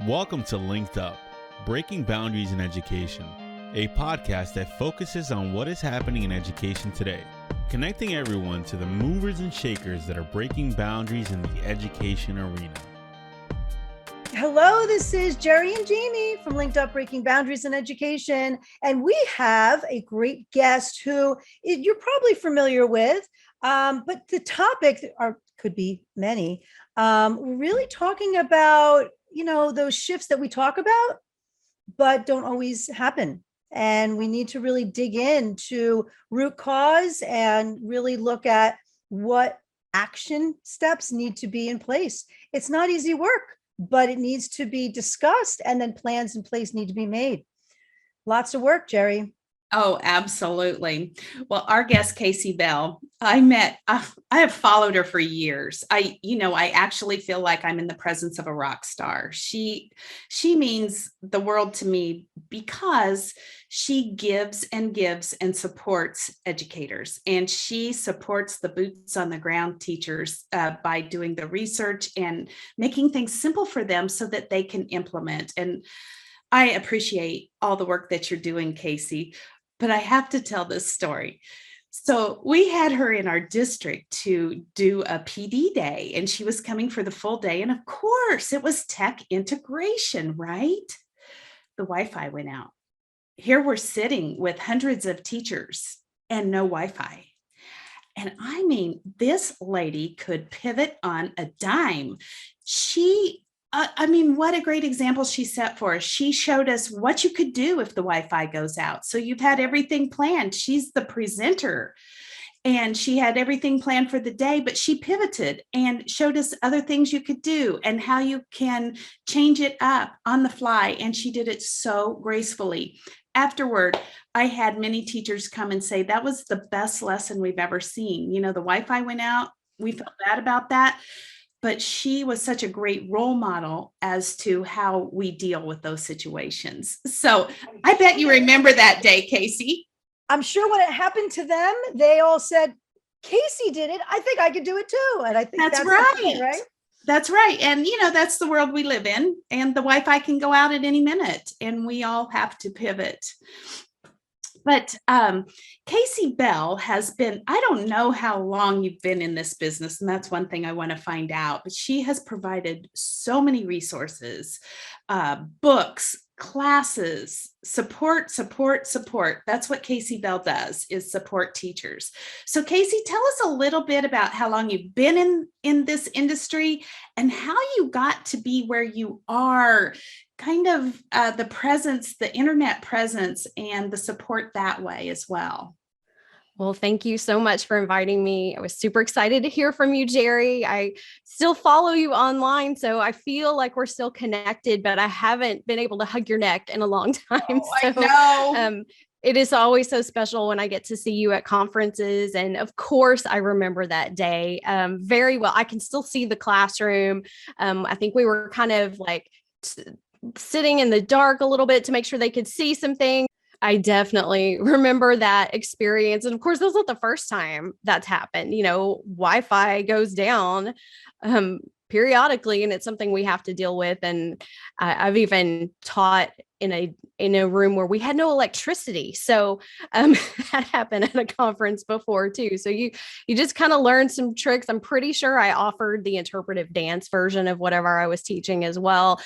Welcome to LinkedUp, Breaking Boundaries in Education, a podcast that focuses on what is happening in education today, connecting everyone to the movers and shakers that are breaking boundaries in the education arena. Hello, this is Jerri and Jamie from LinkedUp, Breaking Boundaries in Education, and we have a great guest who you're probably familiar with, but the topic could be many. We're really talking about those shifts that we talk about, but don't always happen. And we need to really dig into root cause and really look at what action steps need to be in place. It's not easy work, but it needs to be discussed, and then plans in place need to be made. Lots of work, Jerri. Oh, absolutely. Well, our guest, Kasey Bell, I have followed her for years. I actually feel like I'm in the presence of a rock star. She means the world to me because she gives and supports educators, and she supports the boots on the ground teachers by doing the research and making things simple for them so that they can implement. And I appreciate all the work that you're doing, Kasey. But I have to tell this story. So we had her in our district to do a PD day, and she was coming for the full day. And of course, it was tech integration, right? The Wi-Fi went out. Here we're sitting with hundreds of teachers and no Wi-Fi. And I mean, this lady could pivot on a dime. What a great example she set for us. She showed us what you could do if the Wi-Fi goes out. So you've had everything planned. She's the presenter, and she had everything planned for the day, but she pivoted and showed us other things you could do and how you can change it up on the fly. And she did it so gracefully. Afterward, I had many teachers come and say, that was the best lesson we've ever seen. The Wi-Fi went out. We felt bad about that. But she was such a great role model as to how we deal with those situations. So I bet you remember that day, Kasey. I'm sure when it happened to them, they all said, Kasey did it. I think I could do it too. And I think that's right. Right? That's right. And, that's the world we live in. And the Wi-Fi can go out at any minute. And we all have to pivot. But Kasey Bell has been, I don't know how long you've been in this business, and that's one thing I want to find out, but she has provided so many resources, books, classes, support. That's what Kasey Bell does, is support teachers. So Kasey, tell us a little bit about how long you've been in this industry and how you got to be where you are, kind of the internet presence and the support that way as well. Well, thank you so much for inviting me. I was super excited to hear from you, Jerri. I still follow you online, so I feel like we're still connected, but I haven't been able to hug your neck in a long time. I know. It is always so special when I get to see you at conferences. And of course, I remember that day very well. I can still see the classroom. I think we were kind of like sitting in the dark a little bit to make sure they could see some things. I definitely remember that experience. And of course, this was not the first time that's happened. Wi-Fi goes down periodically, and it's something we have to deal with. And I've even taught in a room where we had no electricity. So that happened at a conference before too. So you just kind of learn some tricks. I'm pretty sure I offered the interpretive dance version of whatever I was teaching as well,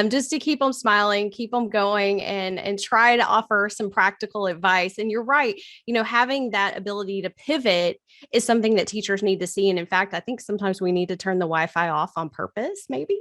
just to keep them smiling, keep them going, and try to offer some practical advice. And you're right, having that ability to pivot is something that teachers need to see. And in fact, I think sometimes we need to turn the Wi-Fi off on purpose, maybe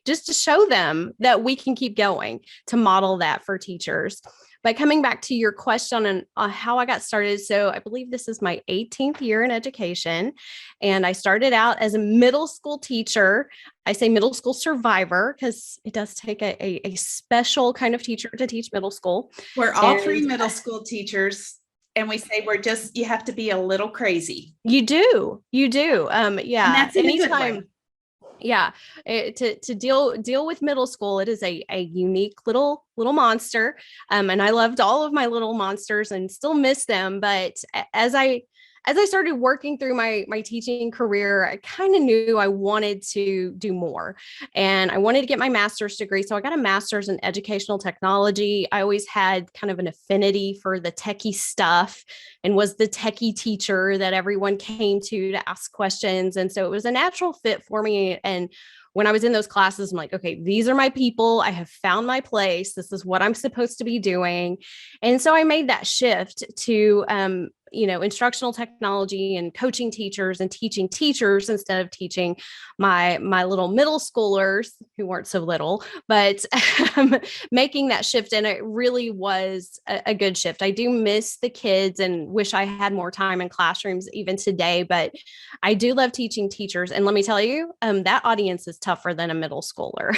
just to show them that we can keep going, to model that for teachers. But coming back to your question on how I got started. So I believe this is my 18th year in education. And I started out as a middle school teacher. I say middle school survivor because it does take a special kind of teacher to teach middle school. We're all three middle school teachers. And we say you have to be a little crazy. You do. Yeah. And that's anytime. Yeah. To deal with middle school, it is a unique little monster. And I loved all of my little monsters and still miss them. But as I as I started working through my teaching career, I kind of knew I wanted to do more, and I wanted to get my master's degree. So I got a master's in educational technology. I always had kind of an affinity for the techie stuff and was the techie teacher that everyone came to ask questions. And so it was a natural fit for me. And when I was in those classes, I'm like, okay, these are my people. I have found my place. This is what I'm supposed to be doing. And so I made that shift to, instructional technology and coaching teachers and teaching teachers instead of teaching my little middle schoolers who weren't so little, but making that shift. And it really was a good shift. I do miss the kids and wish I had more time in classrooms even today, but I do love teaching teachers. And let me tell you, that audience is tougher than a middle schooler.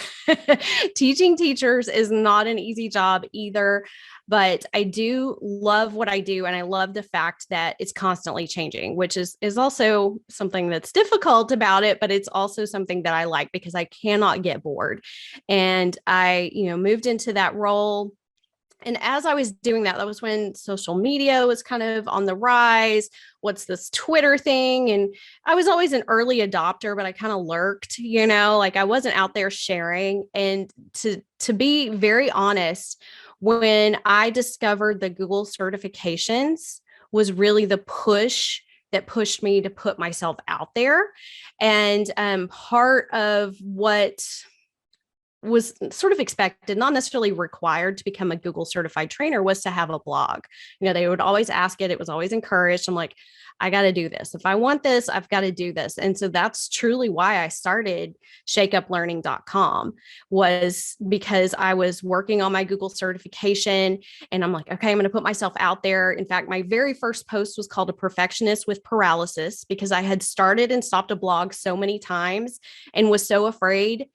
Teaching teachers is not an easy job either. But I do love what I do. And I love the fact that it's constantly changing, which is also something that's difficult about it, but it's also something that I like because I cannot get bored. And I, moved into that role. And as I was doing that, that was when social media was kind of on the rise. What's this Twitter thing? And I was always an early adopter, but I kind of lurked, like I wasn't out there sharing. And to be very honest, when I discovered the Google certifications was really the push that pushed me to put myself out there. And part of what was sort of expected, not necessarily required to become a Google certified trainer, was to have a blog. They would always ask it. It was always encouraged. I'm like, I got to do this. If I want this, I've got to do this. And so that's truly why I started shakeuplearning.com, was because I was working on my Google certification and I'm like, okay, I'm going to put myself out there. In fact, my very first post was called A Perfectionist with Paralysis, because I had started and stopped a blog so many times and was so afraid.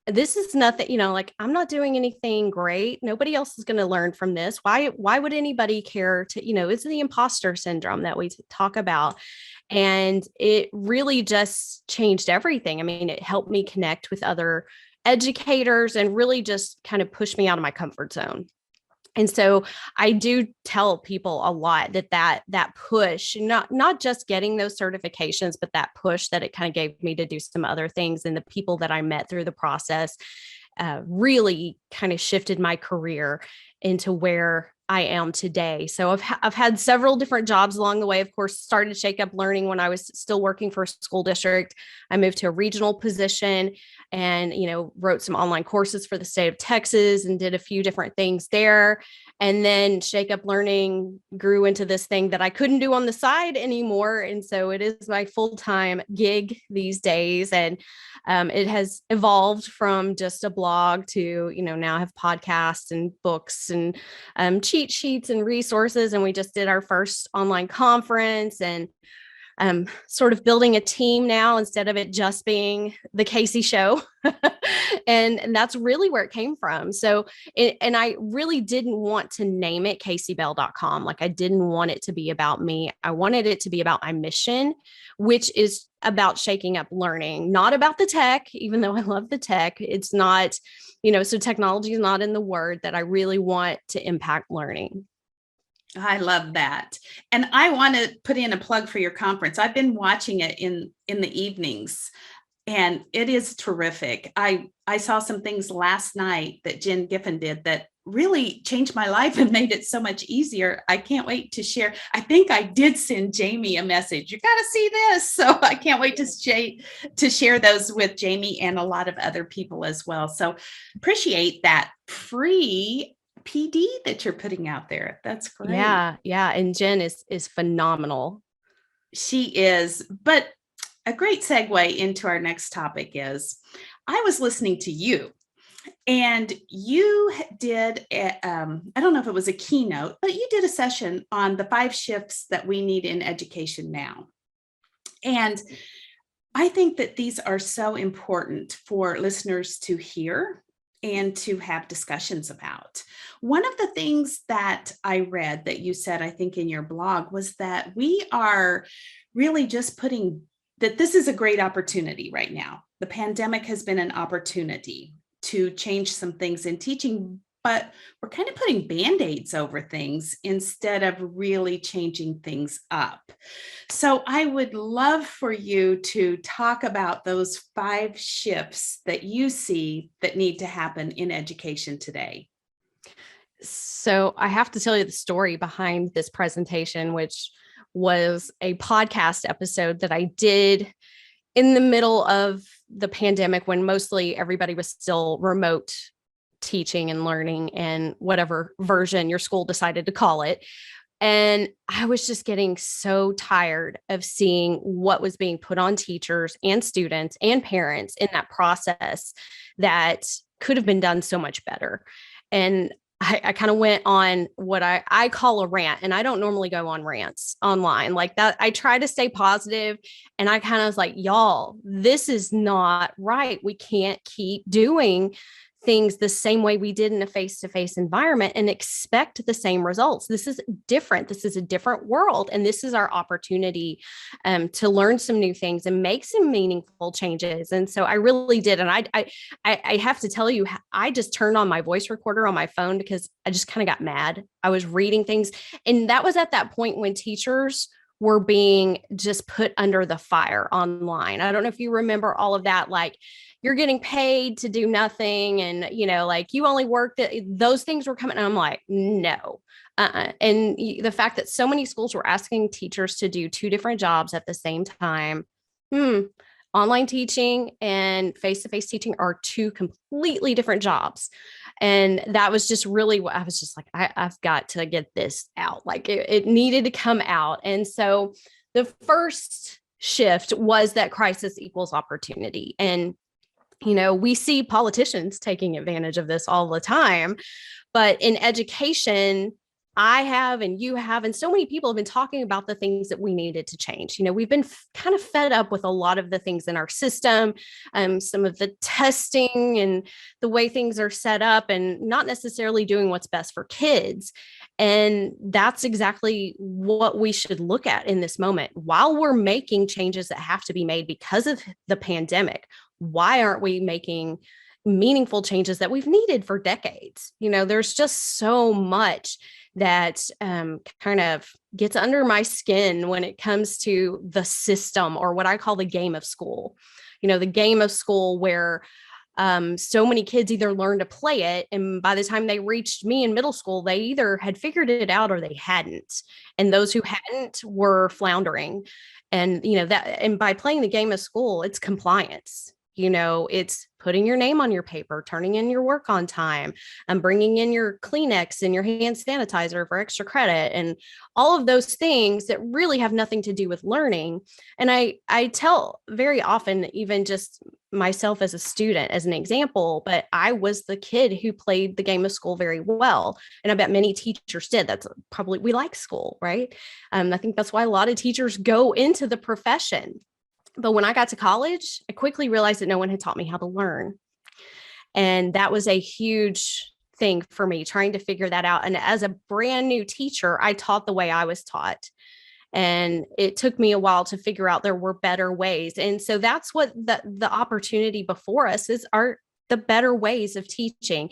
This is nothing, like I'm not doing anything great. Nobody else is going to learn from this. Why would anybody care to, it's the imposter syndrome that we talk about. And it really just changed everything. I mean, it helped me connect with other educators and really just kind of pushed me out of my comfort zone. And so I do tell people a lot that push, not just getting those certifications, but that push that it kind of gave me to do some other things, and the people that I met through the process really kind of shifted my career into where I am today. So I've had several different jobs along the way. Of course, started Shake Up Learning when I was still working for a school district. I moved to a regional position and, wrote some online courses for the state of Texas and did a few different things there. And then Shake Up Learning grew into this thing that I couldn't do on the side anymore. And so it is my full-time gig these days. And it has evolved from just a blog to, now I have podcasts and books and cheat sheets and resources. And we just did our first online conference, and sort of building a team now instead of it just being the Kasey show. and that's really where it came from. So, and I really didn't want to name it kaseybell.com. Like I didn't want it to be about me. I wanted it to be about my mission, which is about shaking up learning, not about the tech, even though I love the tech. It's not, so technology is not in the word that I really want to impact learning. I love that. And I want to put in a plug for your conference. I've been watching it in the evenings, and it is terrific. I saw some things last night that Jen Giffen did that really changed my life and made it so much easier. I can't wait to share. I think I did send Jamie a message. You got to see this. So I can't wait to share those with Jamie and a lot of other people as well. So appreciate that free PD that you're putting out there. That's great. Yeah. And Jen is phenomenal. She is. But a great segue into our next topic is, I was listening to you, and you did, I don't know if it was a keynote, but you did a session on the 5 shifts that we need in education now. And I think that these are so important for listeners to hear and to have discussions about. One of the things that I read that you said, I think in your blog, was that we are really just that this is a great opportunity right now. The pandemic has been an opportunity to change some things in teaching, but we're kind of putting Band-Aids over things instead of really changing things up. So I would love for you to talk about those 5 shifts that you see that need to happen in education today. So I have to tell you the story behind this presentation, which was a podcast episode that I did in the middle of the pandemic when mostly everybody was still remote teaching and learning and whatever version your school decided to call it. And I was just getting so tired of seeing what was being put on teachers and students and parents in that process that could have been done so much better. And I kind of went on what I call a rant, and I don't normally go on rants online like that. I try to stay positive, and I kind of was like, y'all, this is not right. We can't keep doing things the same way we did in a face-to-face environment and expect the same results. This is different. This is a different world. And this is our opportunity to learn some new things and make some meaningful changes. And so I really did. And I have to tell you, I just turned on my voice recorder on my phone because I just kind of got mad. I was reading things. And that was at that point when teachers were being just put under the fire online. I don't know if you remember all of that, like you're getting paid to do nothing. And, like you only worked those things were coming. And I'm like, no. And the fact that so many schools were asking teachers to do 2 different jobs at the same time. Online teaching and face-to-face teaching are 2 completely different jobs. And that was just really what I was just like, I've got to get this out. Like it needed to come out. And so the first shift was that crisis equals opportunity. And, we see politicians taking advantage of this all the time, but in education, I have, and you have, and so many people have been talking about the things that we needed to change. We've been kind of fed up with a lot of the things in our system, some of the testing and the way things are set up and not necessarily doing what's best for kids. And that's exactly what we should look at in this moment. While we're making changes that have to be made because of the pandemic, why aren't we making meaningful changes that we've needed for decades? There's just so much that kind of gets under my skin when it comes to the system, or what I call the game of school. The game of school where so many kids either learned to play it, and by the time they reached me in middle school, they either had figured it out or they hadn't. And those who hadn't were floundering. And, and by playing the game of school, it's compliance. It's putting your name on your paper, turning in your work on time, and bringing in your Kleenex and your hand sanitizer for extra credit, and all of those things that really have nothing to do with learning. And I tell very often, even just myself as a student, as an example, but I was the kid who played the game of school very well. And I bet many teachers did. That's probably, we like school, right? I think that's why a lot of teachers go into the profession. But when I got to college, I quickly realized that no one had taught me how to learn. And that was a huge thing for me, trying to figure that out. And as a brand new teacher, I taught the way I was taught. And it took me a while to figure out there were better ways. And so that's what the opportunity before us is, the better ways of teaching.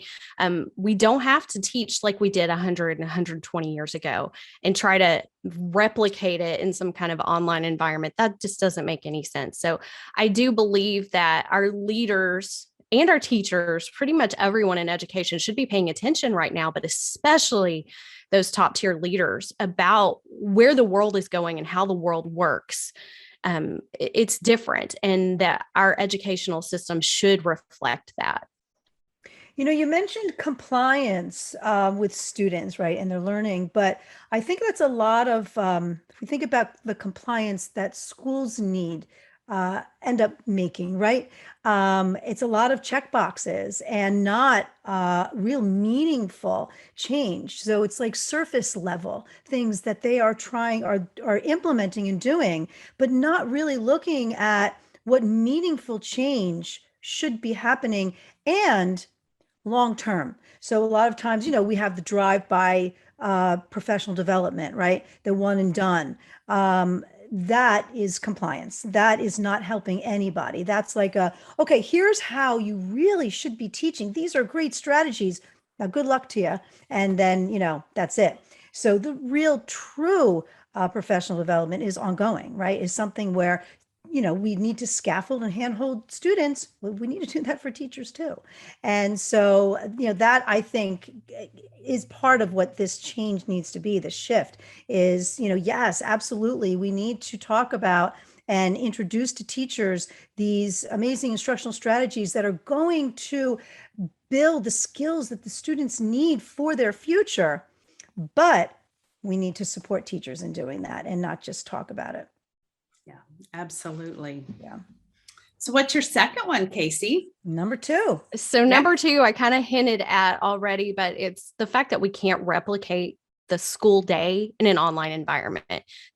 We don't have to teach like we did 100 and 120 years ago and try to replicate it in some kind of online environment. That just doesn't make any sense. So I do believe that our leaders and our teachers, pretty much everyone in education, should be paying attention right now, but especially those top tier leaders, about where the world is going and how the world works. It's different, and that our educational system should reflect that. You mentioned compliance with students, right, and their learning, but I think that's a lot of, if we think about the compliance that schools need, end up making, right? It's a lot of check boxes and not real meaningful change. So it's like surface level things that they are trying, are implementing and doing, but not really looking at what meaningful change should be happening and long term. So a lot of times, we have the drive-by professional development, right? The one and done. That is compliance. That is not helping anybody. That's like okay, here's how you really should be teaching. These are great strategies. Now, good luck to you. And then, that's it. So the real true professional development is ongoing, right? Is something where, we need to scaffold and handhold students. Well, we need to do that for teachers too. And so, that I think is part of what this change needs to be. The shift is, yes, absolutely. We need to talk about and introduce to teachers these amazing instructional strategies that are going to build the skills that the students need for their future. But we need to support teachers in doing that and not just talk about it. Yeah, absolutely. Yeah. So what's your second one, Kasey? Number 2. So number 2, I kind of hinted at already, but it's the fact that we can't replicate the school day in an online environment,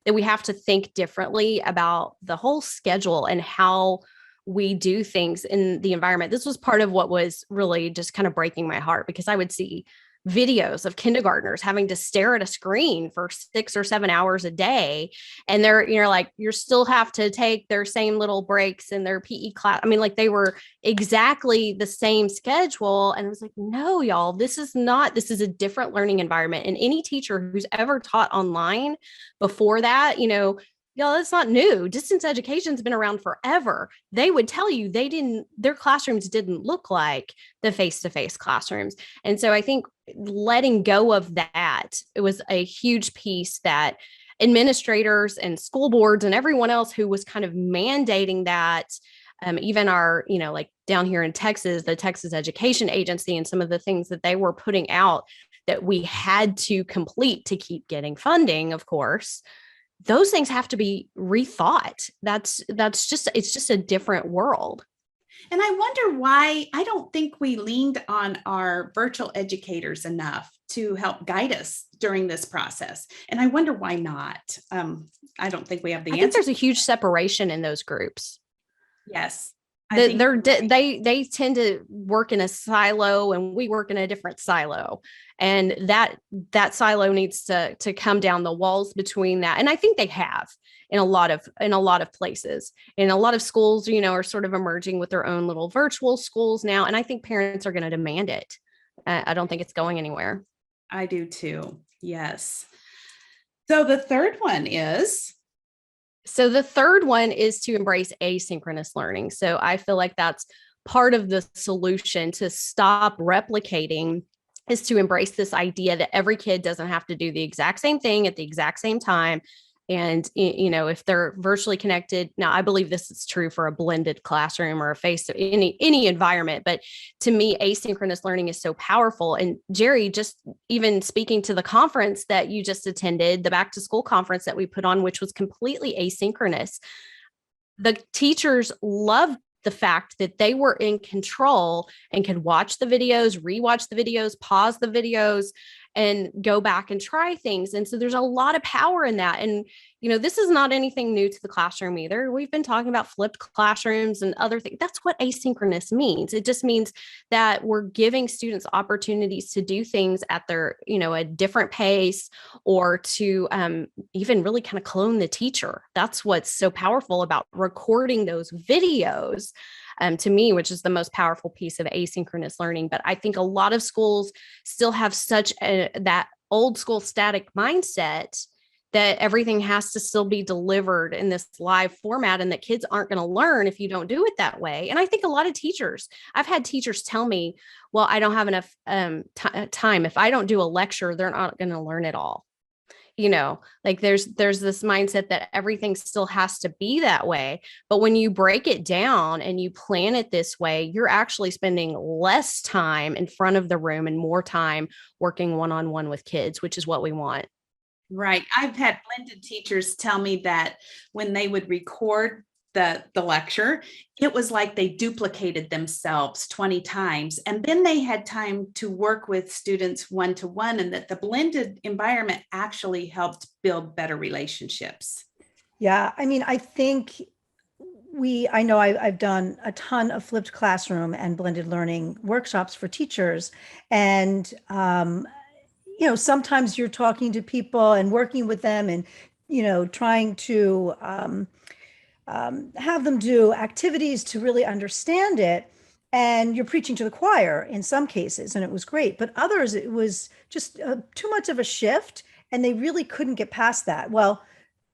that we have to think differently about the whole schedule and how we do things in the environment. This was part of what was really just kind of breaking my heart, because I would see videos of kindergartners having to stare at a screen for 6 or 7 hours a day. And you still have to take their same little breaks in their PE class. I mean, like they were exactly the same schedule. And I was like, no, y'all, this is a different learning environment. And any teacher who's ever taught online before that, y'all, that's not new. Distance education's been around forever. They would tell you their classrooms didn't look like the face-to-face classrooms. And so I think letting go of that, it was a huge piece that administrators and school boards and everyone else who was kind of mandating that, even our, like down here in Texas, the Texas Education Agency, and some of the things that they were putting out that we had to complete to keep getting funding, of course. Those things have to be rethought. It's just a different world. And I wonder why I don't think we leaned on our virtual educators enough to help guide us during this process. And I wonder why not. I don't think we have the answer. I think there's a huge separation in those groups. Yes. They tend to work in a silo, and we work in a different silo, and that silo needs to come down the walls between that. And I think they have in a lot of places. In a lot of schools, are sort of emerging with their own little virtual schools now, and I think parents are going to demand it. I don't think it's going anywhere. I do too. Yes. So the third one is to embrace asynchronous learning. So I feel like that's part of the solution to stop replicating, is to embrace this idea that every kid doesn't have to do the exact same thing at the exact same time. And, if they're virtually connected, now I believe this is true for a blended classroom or any environment, but to me, asynchronous learning is so powerful. And Jerri, just even speaking to the conference that you just attended, the back to school conference that we put on, which was completely asynchronous, the teachers loved the fact that they were in control and could watch the videos, rewatch the videos, pause the videos, and go back and try things. And so there's a lot of power in that. And, this is not anything new to the classroom either. We've been talking about flipped classrooms and other things. That's what asynchronous means. It just means that we're giving students opportunities to do things at their, a different pace, or to even really kind of clone the teacher. That's what's so powerful about recording those videos. To me, which is the most powerful piece of asynchronous learning. But I think a lot of schools still have that old school static mindset that everything has to still be delivered in this live format, and that kids aren't going to learn if you don't do it that way. And I think a lot of teachers, I've had teachers tell me, well, I don't have enough time. If I don't do a lecture, they're not going to learn it all. Like there's this mindset that everything still has to be that way. But when you break it down and you plan it this way, you're actually spending less time in front of the room and more time working one-on-one with kids, which is what we want. Right. I've had blended teachers tell me that when they would record the lecture, it was like they duplicated themselves 20 times. And then they had time to work with students one-to-one, and that the blended environment actually helped build better relationships. Yeah. I mean, I think I know I've done a ton of flipped classroom and blended learning workshops for teachers. And, sometimes you're talking to people and working with them and, trying to have them do activities to really understand it. and you're preaching to the choir in some cases, and it was great. But others, it was just too much of a shift, and they really couldn't get past that. Well,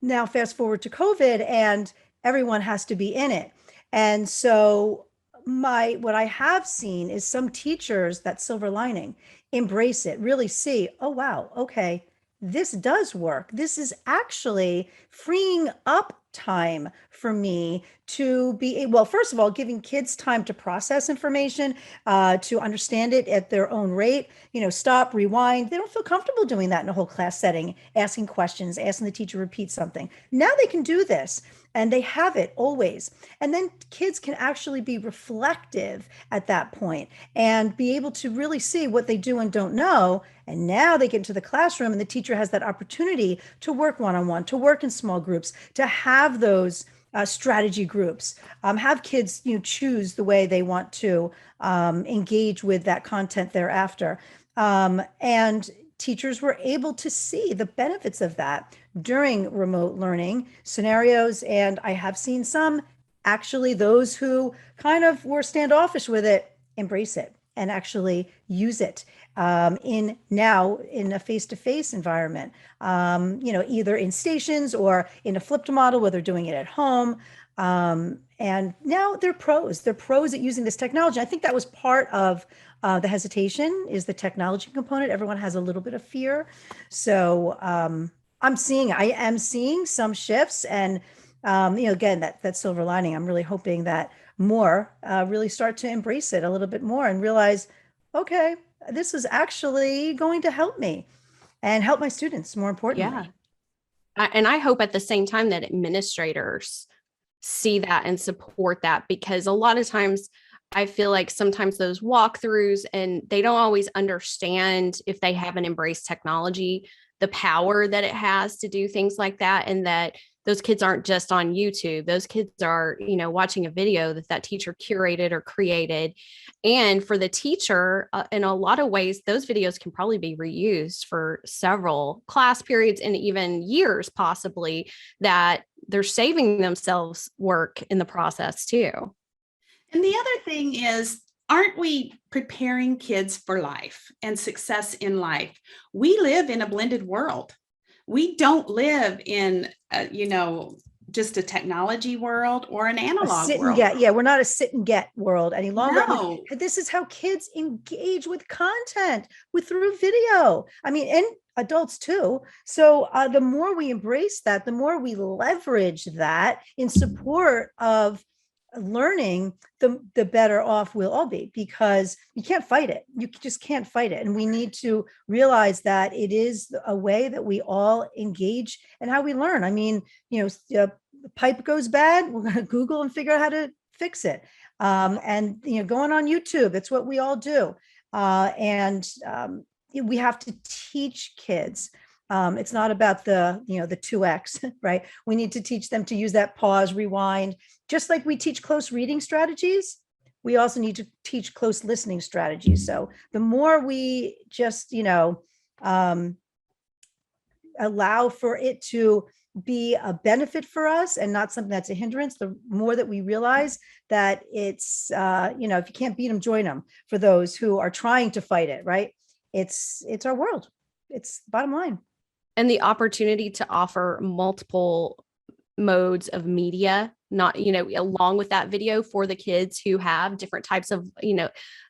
now fast forward to COVID, and everyone has to be in it. And so what I have seen is some teachers, that silver lining, embrace it, really see, oh wow, okay, this does work. This is actually freeing up time for me to be, well, first of all, giving kids time to process information, to understand it at their own rate, stop, rewind. They don't feel comfortable doing that in a whole class setting, asking questions, asking the teacher to repeat something. Now they can do this, and they have it always. And then kids can actually be reflective at that point and be able to really see what they do and don't know. And now they get into the classroom, and the teacher has that opportunity to work one-on-one, to work in small groups, to have those strategy groups, have kids choose the way they want to engage with that content thereafter. And teachers were able to see the benefits of that during remote learning scenarios. And I have seen some, actually, those who kind of were standoffish with it, embrace it and actually use it in a face-to-face environment, either in stations or in a flipped model where they're doing it at home. And now they're pros. They're pros at using this technology. I think that was part of the hesitation, is the technology component. Everyone has a little bit of fear. So I am seeing some shifts, and again, that silver lining. I'm really hoping that more really start to embrace it a little bit more and realize, okay, this is actually going to help me and help my students, more importantly. Yeah. And I hope at the same time that administrators see that and support that, because a lot of times I feel like sometimes those walkthroughs, and they don't always understand, if they haven't embraced technology, the power that it has to do things like that. And that those kids aren't just on YouTube. Those kids are, watching a video that teacher curated or created. And for the teacher, in a lot of ways, those videos can probably be reused for several class periods and even years, possibly, that they're saving themselves work in the process too. And the other thing is, aren't we preparing kids for life and success in life? We live in a blended world. We don't live in, just a technology world or an analog world. Yeah, we're not a sit and get world any longer. No. This is how kids engage with content, through video. I mean, and adults too. So the more we embrace that, the more we leverage that in support of learning, the better off we'll all be, because you can't fight it. You just can't fight it. And we need to realize that it is a way that we all engage and how we learn. I mean, the pipe goes bad, we're going to Google and figure out how to fix it. And going on YouTube, it's what we all do. And we have to teach kids. It's not about the 2X, right? We need to teach them to use that pause, rewind. Just like we teach close reading strategies, we also need to teach close listening strategies. So the more we just, allow for it to be a benefit for us and not something that's a hindrance, the more that we realize that it's, if you can't beat them, join them, for those who are trying to fight it, right? It's our world. It's the bottom line. And the opportunity to offer multiple modes of media, not, along with that video, for the kids who have different types of,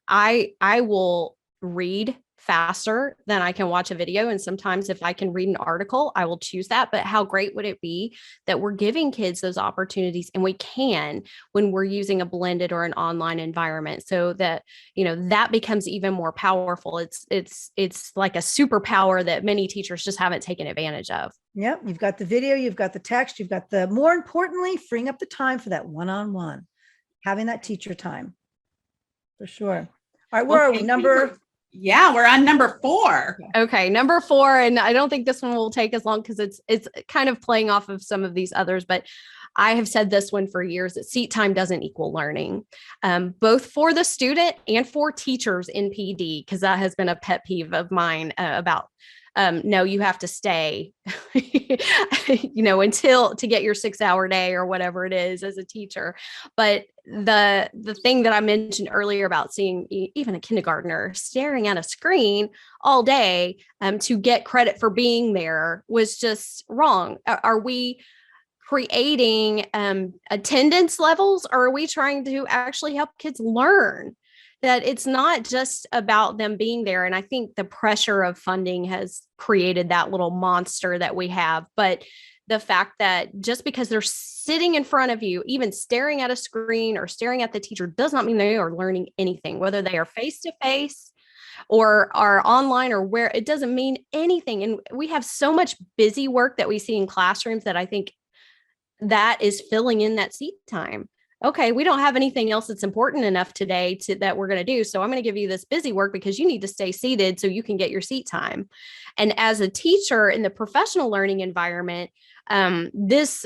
I will read faster than I can watch a video. And sometimes if I can read an article, I will choose that. But how great would it be that we're giving kids those opportunities, and we can, when we're using a blended or an online environment, so that, that becomes even more powerful. It's like a superpower that many teachers just haven't taken advantage of. Yep. You've got the video, you've got the text, you've got more importantly, freeing up the time for that one-on-one, having that teacher time, for sure. All right. Where are we? We're on number 4. Okay, number 4. And I don't think this one will take as long, because it's kind of playing off of some of these others, but I have said this one for years, that seat time doesn't equal learning, both for the student and for teachers in PD, because that has been a pet peeve of mine about no, you have to stay, until to get your 6-hour day or whatever it is as a teacher. But the thing that I mentioned earlier about seeing even a kindergartner staring at a screen all day to get credit for being there was just wrong. Are we creating attendance levels, or are we trying to actually help kids learn? That it's not just about them being there. And I think the pressure of funding has created that little monster that we have. But the fact that just because they're sitting in front of you, even staring at a screen or staring at the teacher, does not mean they are learning anything, whether they are face to face or are online or where, it doesn't mean anything. And we have so much busy work that we see in classrooms that I think that is filling in that seat time. Okay, we don't have anything else that's important enough today that we're going to do. So I'm going to give you this busy work because you need to stay seated so you can get your seat time. And as a teacher in the professional learning environment, this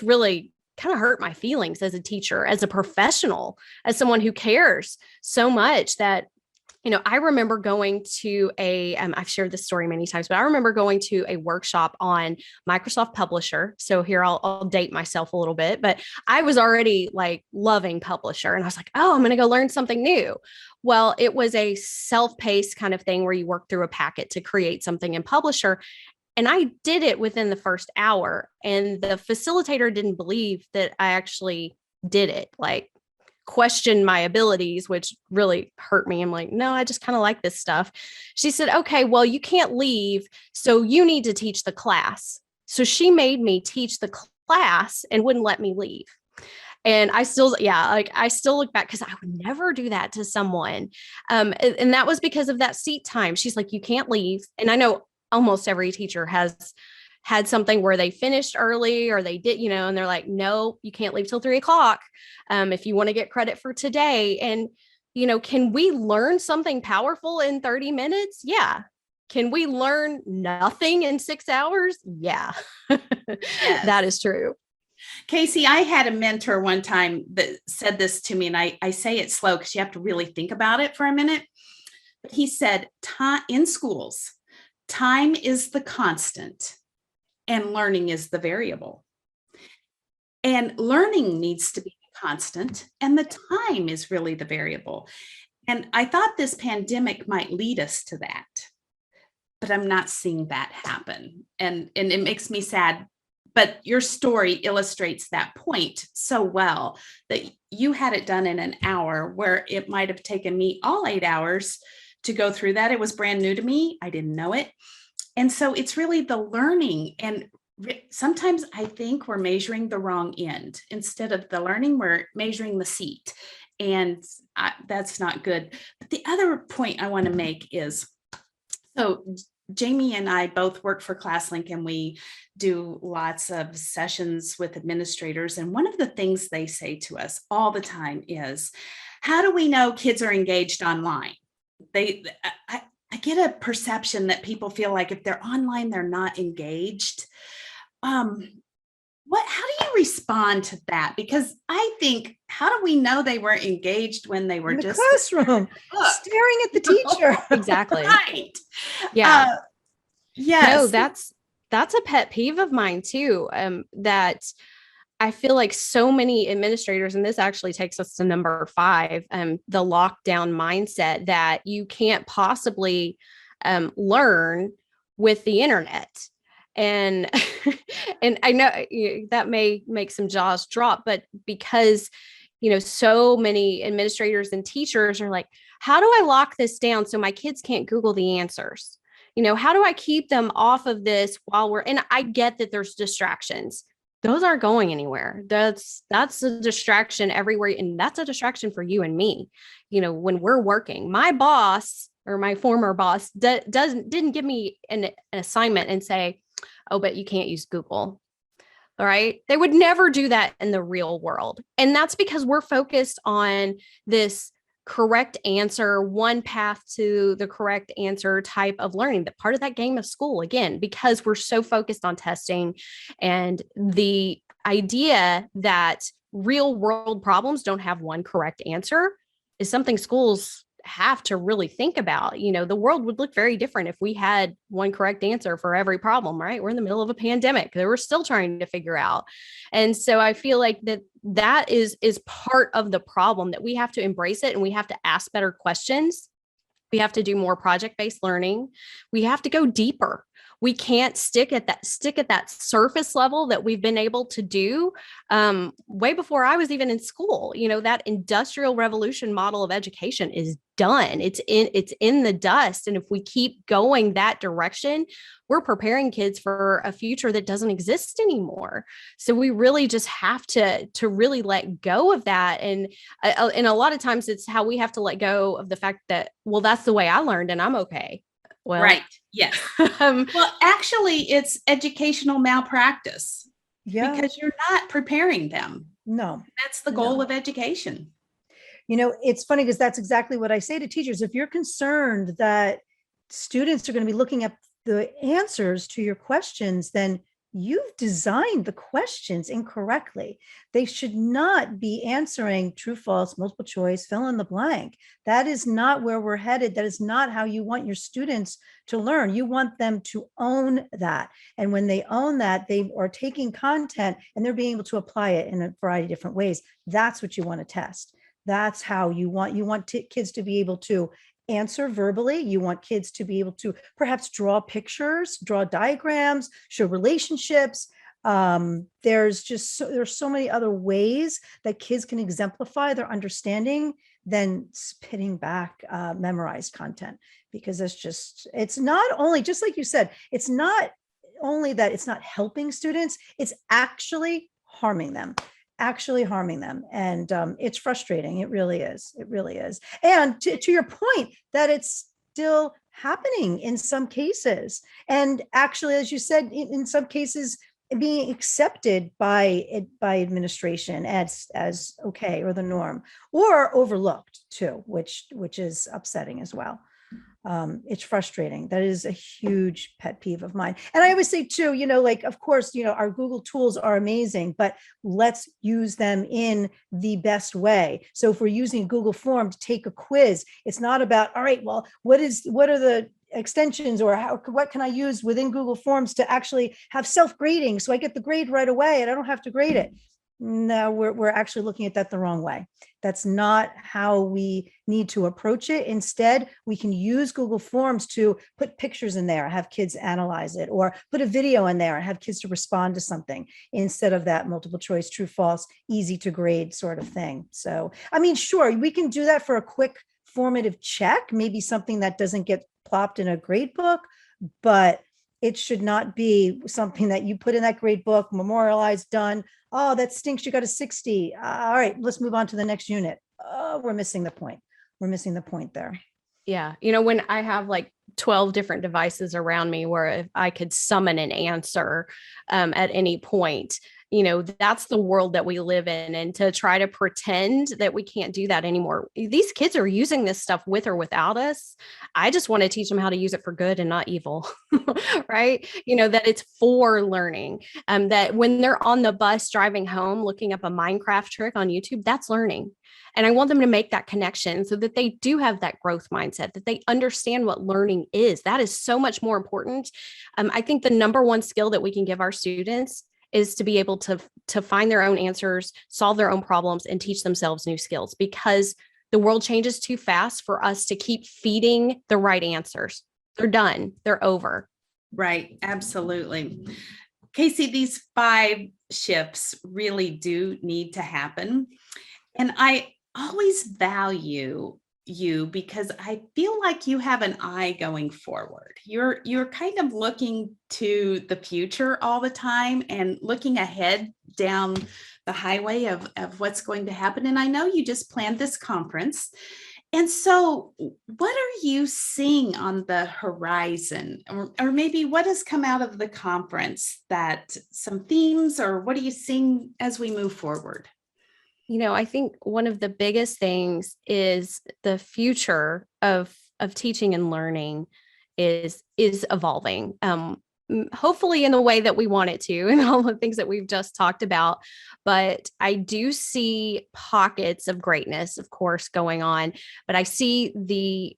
really kind of hurt my feelings as a teacher, as a professional, as someone who cares so much that, I remember going to I've shared this story many times, but I remember going to a workshop on Microsoft Publisher. So here I'll date myself a little bit, but I was already like loving Publisher and I was like, oh, I'm going to go learn something new. Well, it was a self-paced kind of thing where you work through a packet to create something in Publisher. And I did it within the first hour. And the facilitator didn't believe that I actually did it. Like, questioned my abilities, which really hurt me. I'm like, no, I just kind of like this stuff. She said, okay, well, you can't leave. So you need to teach the class. So she made me teach the class and wouldn't let me leave. And I still look back because I would never do that to someone. And that was because of that seat time. She's like, you can't leave. And I know almost every teacher has had something where they finished early or they did, and they're like, no, you can't leave till 3:00. If you want to get credit for today. And, can we learn something powerful in 30 minutes? Yeah. Can we learn nothing in 6 hours? Yeah, yes. That is true. Kasey, I had a mentor one time that said this to me, and I say it slow because you have to really think about it for a minute. But he said, in schools, time is the constant and learning is the variable. And learning needs to be constant, and the time is really the variable. And I thought this pandemic might lead us to that, but I'm not seeing that happen. And it makes me sad. But your story illustrates that point so well, that you had it done in an hour where it might have taken me all 8 hours to go through that. It was brand new to me. I didn't know it. And so it's really the learning. And sometimes I think we're measuring the wrong end. Instead of the learning, we're measuring the seat. And that's not good. But the other point I want to make is, so Jamie and I both work for ClassLink, and we do lots of sessions with administrators. And one of the things they say to us all the time is, how do we know kids are engaged online? I get a perception that people feel like if they're online, they're not engaged. How do you respond to that? Because I think, how do we know they were engaged when they were in the just classroom staring at the teacher? Exactly. Right. Yeah. Yes. No, that's a pet peeve of mine too. That I feel like so many administrators, and this actually takes us to number 5, the lockdown mindset that you can't possibly learn with the internet. And and I know that may make some jaws drop, but because so many administrators and teachers are like, how do I lock this down so my kids can't Google the answers? How do I keep them off of this and I get that there's distractions. Those aren't going anywhere. That's a distraction everywhere. And that's a distraction for you and me. When we're working, my boss or my former boss didn't give me an assignment and say, oh, but you can't use Google. All right. They would never do that in the real world. And that's because we're focused on this correct answer, one path to the correct answer type of learning, that part of that game of school, again, because we're so focused on testing and the idea that real world problems don't have one correct answer is something schools have to really think about. The world would look very different if we had one correct answer for every problem, right? We're in the middle of a pandemic that we're still trying to figure out. And so I feel like that is part of the problem, that we have to embrace it and we have to ask better questions. We have to do more project-based learning. We have to go deeper. We can't stick at that surface level that we've been able to do way before I was even in school. That industrial revolution model of education is done. It's in the dust. And if we keep going that direction, we're preparing kids for a future that doesn't exist anymore. So we really just have to really let go of that. And a lot of times it's how we have to let go of the fact that, well, that's the way I learned and I'm okay. Well, right. Yes. Well, actually, it's educational malpractice because you're not preparing them. No. That's the goal of education. It's funny because that's exactly what I say to teachers. If you're concerned that students are going to be looking up the answers to your questions, then you've designed the questions incorrectly. They should not be answering true, false, multiple choice, fill in the blank. That is not where we're headed. That is not how you want your students to learn. You want them to own that. And when they own that, they are taking content and they're being able to apply it in a variety of different ways. That's what you want to test. That's how you want kids to be able to answer verbally. You want kids to be able to perhaps draw pictures, draw diagrams, show relationships. There's so many other ways that kids can exemplify their understanding than spitting back memorized content, because it's not only, just like you said, it's not only that it's not helping students, it's actually harming them. And it's frustrating. It really is. And to your point that it's still happening in some cases. And actually, as you said, in some cases, being accepted by administration as okay, or the norm, or overlooked too, which is upsetting as well. It's frustrating. That is a huge pet peeve of mine. And I always say too, of course, our Google tools are amazing, but let's use them in the best way. So if we're using Google form to take a quiz, it's not about, all right, well, what are the extensions, or what can I use within Google Forms to actually have self-grading so I get the grade right away and I don't have to grade it. No, we're actually looking at that the wrong way. That's not how we need to approach it. Instead, we can use Google Forms to put pictures in there, have kids analyze it, or put a video in there and have kids to respond to something, instead of that multiple choice, true, false, easy to grade sort of thing. So, sure, we can do that for a quick formative check, maybe something that doesn't get plopped in a grade book, but it should not be something that you put in that grade book, memorialized, done. Oh, that stinks. You got a 60. All right, let's move on to the next unit. Oh, we're missing the point. There. Yeah. When I have like 12 different devices around me where if I could summon an answer at any point, that's the world that we live in. And to try to pretend that we can't do that anymore. These kids are using this stuff with or without us. I just want to teach them how to use it for good and not evil, right? That it's for learning. That when they're on the bus driving home, looking up a Minecraft trick on YouTube, that's learning. And I want them to make that connection so that they do have that growth mindset, that they understand what learning is. That is so much more important. I think the number one skill that we can give our students is to be able to find their own answers, solve their own problems, and teach themselves new skills, because the world changes too fast for us to keep feeding the right answers. They're done. They're over. Right. Absolutely. Kasey, these 5 shifts really do need to happen. And I always value you because I feel like you have an eye going forward. You're kind of looking to the future all the time and looking ahead down the highway of what's going to happen. And I know you just planned this conference. And so what are you seeing on the horizon? Or maybe what has come out of the conference, that some themes, or what are you seeing as we move forward? I think one of the biggest things is the future of teaching and learning is evolving. hopefully in the way that we want it to, and all the things that we've just talked about. But I do see pockets of greatness, of course, going on, but I see the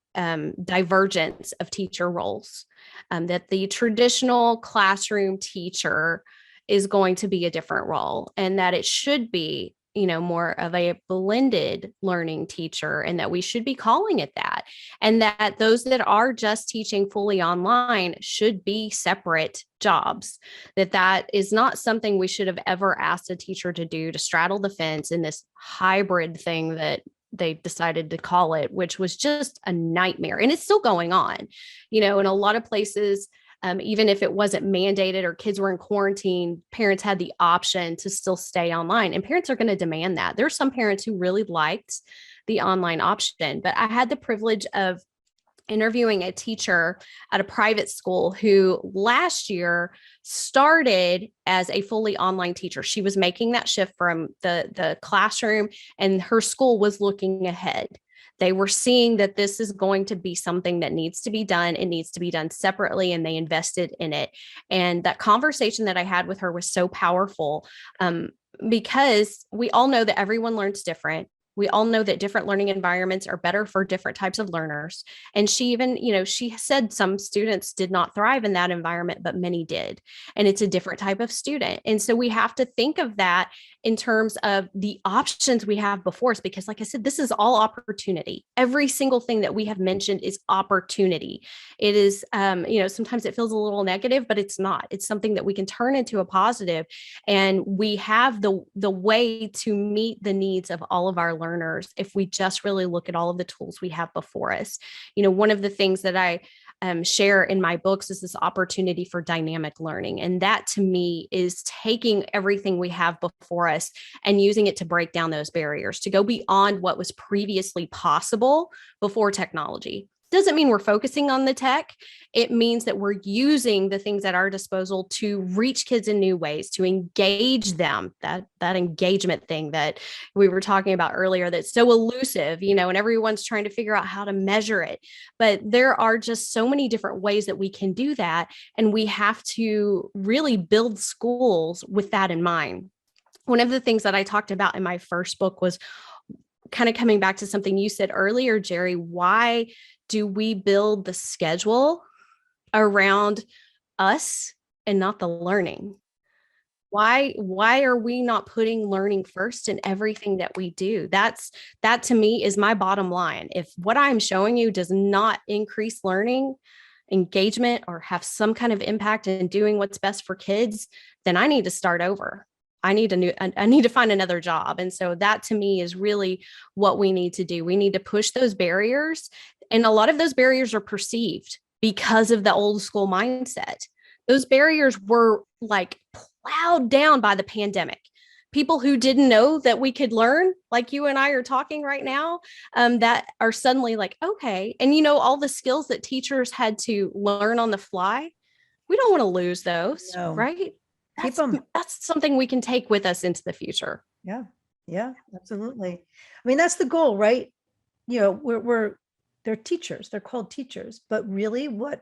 divergence of teacher roles, that the traditional classroom teacher is going to be a different role, and that it should be, more of a blended learning teacher, and that we should be calling it that. And that those that are just teaching fully online should be separate jobs, that is not something we should have ever asked a teacher to do, to straddle the fence in this hybrid thing that they decided to call it, which was just a nightmare. And it's still going on, in a lot of places. Even if it wasn't mandated or kids were in quarantine, parents had the option to still stay online, and parents are going to demand that. There's some parents who really liked the online option, but I had the privilege of interviewing a teacher at a private school who last year started as a fully online teacher. She was making that shift from the classroom, and her school was looking ahead. They were seeing that this is going to be something that needs to be done. It needs to be done separately, and they invested in it. And that conversation that I had with her was so powerful, because we all know that everyone learns different. We all know that different learning environments are better for different types of learners. And she even, she said some students did not thrive in that environment, but many did. And it's a different type of student. And so we have to think of that in terms of the options we have before us, because like I said, this is all opportunity. Every single thing that we have mentioned is opportunity. It is, sometimes it feels a little negative, but it's not. It's something that we can turn into a positive. And we have the way to meet the needs of all of our learners if we just really look at all of the tools we have before us. One of the things that I share in my books is this opportunity for dynamic learning. And that to me is taking everything we have before us and using it to break down those barriers, to go beyond what was previously possible before technology. Doesn't mean we're focusing on the tech. It means that we're using the things at our disposal to reach kids in new ways, to engage them. That engagement thing that we were talking about earlier, that's so elusive, and everyone's trying to figure out how to measure it. But there are just so many different ways that we can do that. And we have to really build schools with that in mind. One of the things that I talked about in my first book was kind of coming back to something you said earlier, Jerri. Why do we build the schedule around us and not the learning? Why are we not putting learning first in everything that we do? That to me is my bottom line. If what I'm showing you does not increase learning, engagement, or have some kind of impact in doing what's best for kids, then I need to start over. I need to find another job. And so that to me is really what we need to do. We need to push those barriers. And a lot of those barriers are perceived because of the old school mindset. Those barriers were like plowed down by the pandemic. People who didn't know that we could learn, like you and I are talking right now, that are suddenly like, okay. And all the skills that teachers had to learn on the fly, we don't want to lose those, right? Keep them. That's something we can take with us into the future. Yeah, absolutely. I mean, that's the goal, right? They're teachers, they're called teachers, but really what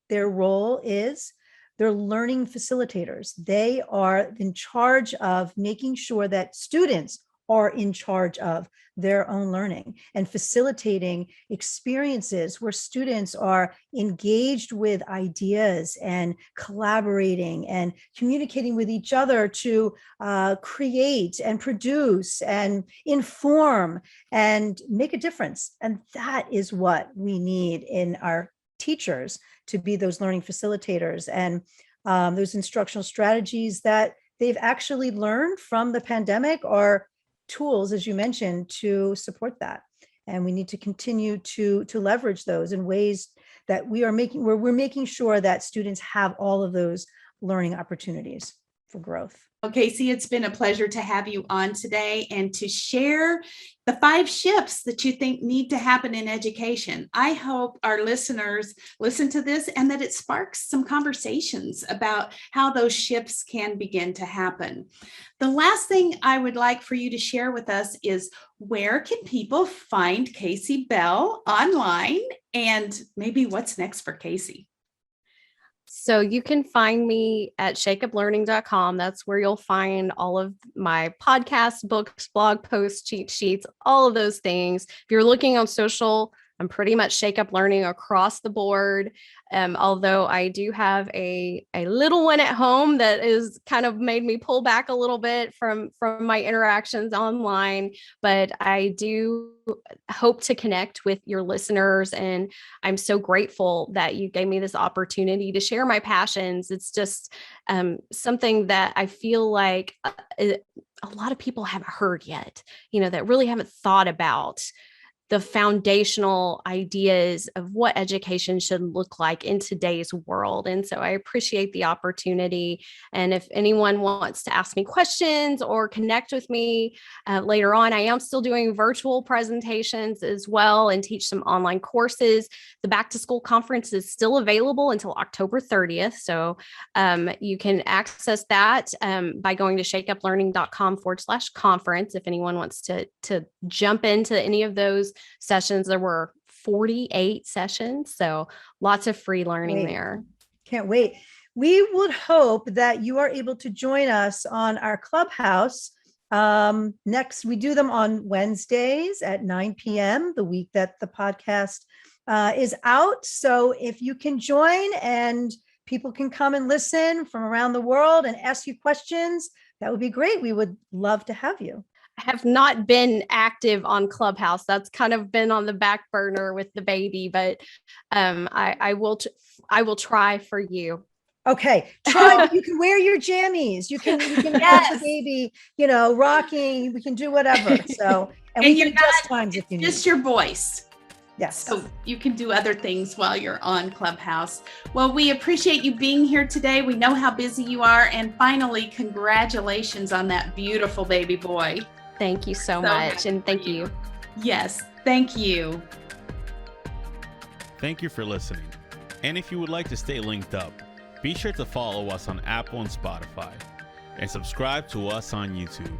their role is, they're learning facilitators. They are in charge of making sure that students are in charge of their own learning and facilitating experiences where students are engaged with ideas and collaborating and communicating with each other to create and produce and inform and make a difference. And that is what we need in our teachers, to be those learning facilitators and those instructional strategies that they've actually learned from the pandemic are tools, as you mentioned, to support that. And we need to continue to leverage those in ways that we're making sure that students have all of those learning opportunities for growth. Well, Kasey, it's been a pleasure to have you on today and to share the 5 shifts that you think need to happen in education. I hope our listeners listen to this and that it sparks some conversations about how those shifts can begin to happen. The last thing I would like for you to share with us is, where can people find Kasey Bell online, and maybe what's next for Kasey? So you can find me at shakeuplearning.com. That's where you'll find all of my podcasts, books, blog posts, cheat sheets, all of those things. If you're looking on social, I'm pretty much Shake Up Learning across the board. Although I do have a little one at home that is kind of made me pull back a little bit from my interactions online, but I do hope to connect with your listeners. And I'm so grateful that you gave me this opportunity to share my passions. It's just something that I feel like a lot of people haven't heard yet, that really haven't thought about the foundational ideas of what education should look like in today's world. And so I appreciate the opportunity. And if anyone wants to ask me questions or connect with me later on, I am still doing virtual presentations as well and teach some online courses. The Back to School Conference is still available until October 30th. So you can access that by going to shakeuplearning.com/conference. If anyone wants to jump into any of those sessions, there were 48 sessions, so lots of free learning there. Can't wait. We would hope that you are able to join us on our Clubhouse next. We do them on Wednesdays at 9 p.m. the week that the podcast is out. So if you can join and people can come and listen from around the world and ask you questions, that would be great. We would love to have you. I have not been active on Clubhouse. That's kind of been on the back burner with the baby, but I will try for you. Okay, try. You can wear your jammies. You can have the baby, rocking. We can do whatever. So, and we can adjust times if you need. Just your voice. Yes. So you can do other things while you're on Clubhouse. Well, we appreciate you being here today. We know how busy you are. And finally, congratulations on that beautiful baby boy. Thank you so much. And thank you. Yes, thank you. Thank you for listening. And if you would like to stay linked up, be sure to follow us on Apple and Spotify and subscribe to us on YouTube.